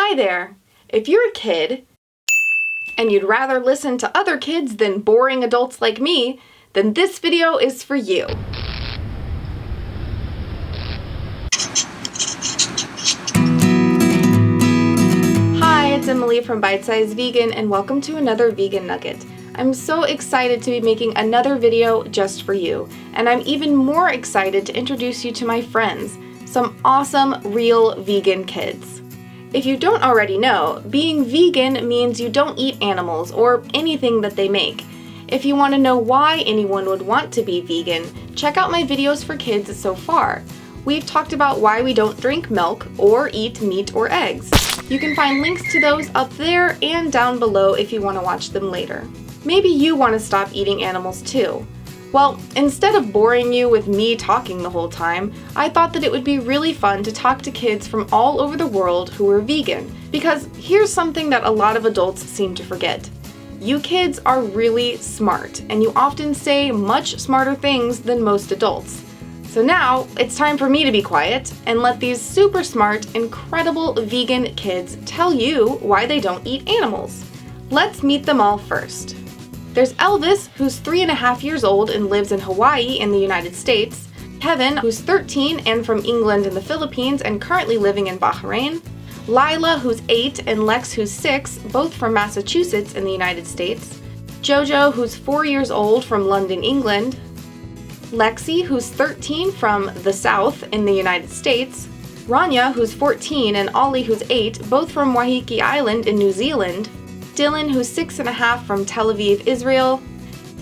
Hi there! If you're a kid and you'd rather listen to other kids than boring adults like me, then this video is for you. Hi, it's Emily from Bite Size Vegan and welcome to another Vegan Nugget. I'm so excited to be making another video just for you, and I'm even more excited to introduce you to my friends, some awesome, real vegan kids. If you don't already know, being vegan means you don't eat animals or anything that they make. If you want to know why anyone would want to be vegan, check out my videos for kids so far. We've talked about why we don't drink milk or eat meat or eggs. You can find links to those up there and down below if you want to watch them later. Maybe you want to stop eating animals too. Well, instead of boring you with me talking the whole time, I thought that it would be really fun to talk to kids from all over the world who are vegan. Because here's something that a lot of adults seem to forget. You kids are really smart, and you often say much smarter things than most adults. So now, it's time for me to be quiet and let these super smart, incredible vegan kids tell you why they don't eat animals. Let's meet them all first. There's Elvis, who's 3.5 years old and lives in Hawaii in the United States. Kevin, who's 13 and from England and the Philippines and currently living in Bahrain. Lila, who's 8, and Lex, who's 6, both from Massachusetts in the United States. Jojo, who's 4 years old from London, England. Lexi, who's 13 from the South in the United States. Rania, who's 14, and Ollie, who's 8, both from Waiheke Island in New Zealand. Dylan, who's 6.5 from Tel Aviv, Israel,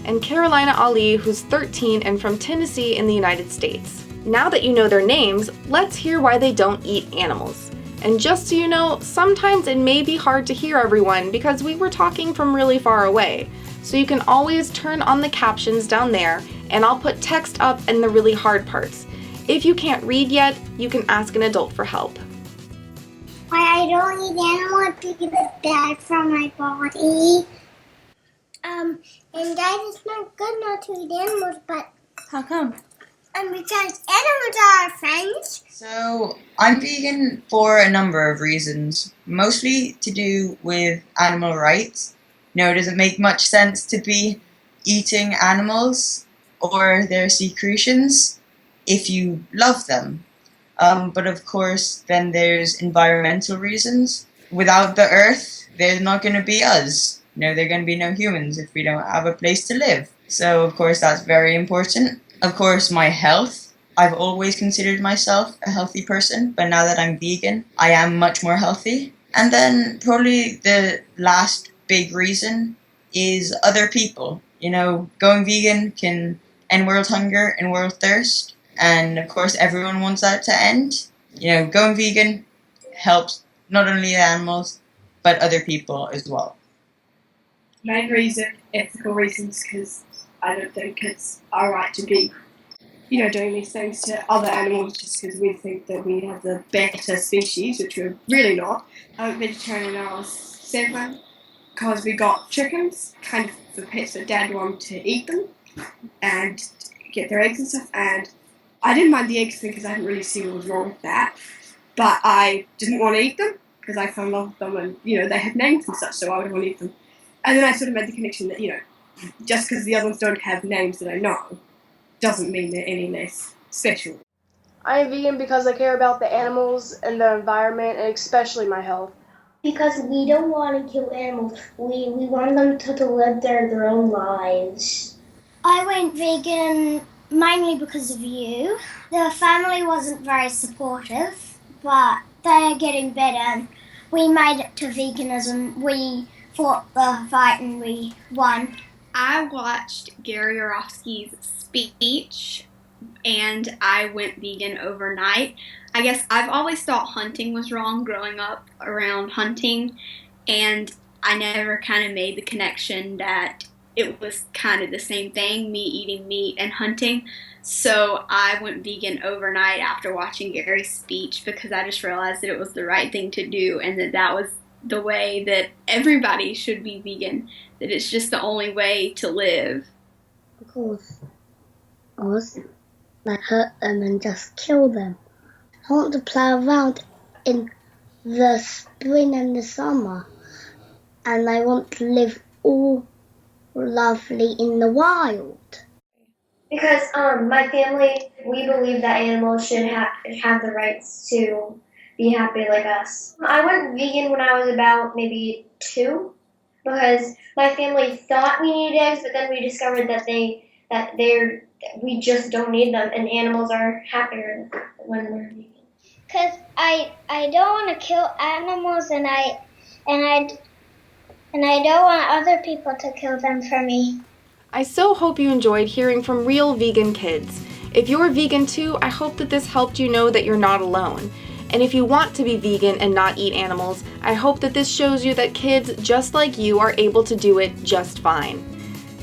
and Carolina Ali, who's 13 and from Tennessee in the United States. Now that you know their names, let's hear why they don't eat animals. And just so you know, sometimes it may be hard to hear everyone because we were talking from really far away. So you can always turn on the captions down there, and I'll put text up in the really hard parts. If you can't read yet, you can ask an adult for help. Why I don't eat animals because it's bad for my body. And guys, it's not good not to eat animals, but How come? Because animals are our friends. So, I'm vegan for a number of reasons, mostly to do with animal rights. You know, it doesn't make much sense to be eating animals or their secretions if you love them. But of course, then there's environmental reasons. Without the earth, there's not going to be us. You know, there are going to be no humans if we don't have a place to live. So, of course, that's very important. Of course, my health. I've always considered myself a healthy person, but now that I'm vegan, I am much more healthy. And then probably the last big reason is other people. You know, going vegan can end world hunger and world thirst. And of course, everyone wants that to end. You know, going vegan helps not only the animals, but other people as well. Main reason, ethical reasons, because I don't think it's our right to be, doing these things to other animals just because we think that we have the better species, which we're really not. I went vegetarian when I was 7 because we got chickens, kind of for pets, but Dad wanted to eat them and get their eggs and stuff, and I didn't mind the eggs thing because I didn't really see what was wrong with that, but I didn't want to eat them because I fell in love with them and, they had names and such, so I would want to eat them. And then I sort of made the connection that, just because the other ones don't have names that I know, doesn't mean they're any less special. I am vegan because I care about the animals and the environment, and especially my health. Because we don't want to kill animals. We want them to live their own lives. I went vegan mainly because of you. The family wasn't very supportive, but they're getting better. We made it to veganism. We fought the fight and we won. I watched Gary Yourofsky's speech and I went vegan overnight. I guess I've always thought hunting was wrong growing up around hunting, and I never kind of made the connection that it was kind of the same thing, me eating meat and hunting. So I went vegan overnight after watching Gary's speech because I just realized that it was the right thing to do and that was the way that everybody should be vegan, that it's just the only way to live. Because us that hurt them and just kill them. I want to play around in the spring and the summer. And I want to live all lovely in the wild. Because my family, we believe that animals should have the rights to be happy like us. I went vegan when I was about maybe 2, because my family thought we needed eggs, but then we discovered that we just don't need them, and animals are happier when they're vegan. Because I don't want to kill animals, and I don't want other people to kill them for me. I so hope you enjoyed hearing from real vegan kids. If you're vegan too, I hope that this helped you know that you're not alone. And if you want to be vegan and not eat animals, I hope that this shows you that kids just like you are able to do it just fine.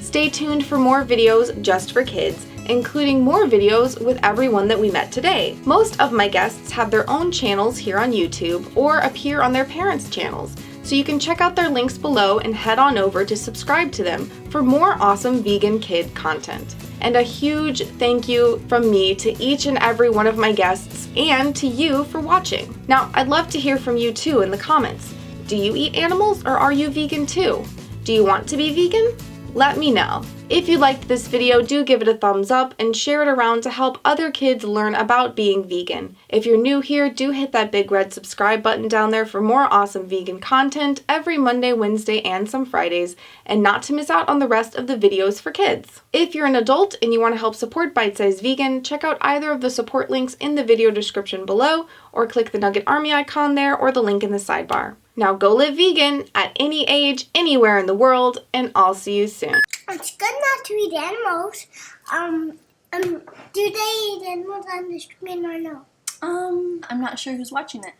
Stay tuned for more videos just for kids, including more videos with everyone that we met today. Most of my guests have their own channels here on YouTube or appear on their parents' channels, so you can check out their links below and head on over to subscribe to them for more awesome vegan kid content. And a huge thank you from me to each and every one of my guests and to you for watching. Now, I'd love to hear from you too in the comments. Do you eat animals or are you vegan too? Do you want to be vegan? Let me know. If you liked this video, do give it a thumbs up and share it around to help other kids learn about being vegan. If you're new here, do hit that big red subscribe button down there for more awesome vegan content every Monday, Wednesday, and some Fridays, and not to miss out on the rest of the videos for kids. If you're an adult and you want to help support Bite Size Vegan, check out either of the support links in the video description below, or click the Nugget Army icon there or the link in the sidebar. Now go live vegan at any age, anywhere in the world, and I'll see you soon. It's good not to eat animals. Do they eat animals on the screen or no? I'm not sure who's watching it.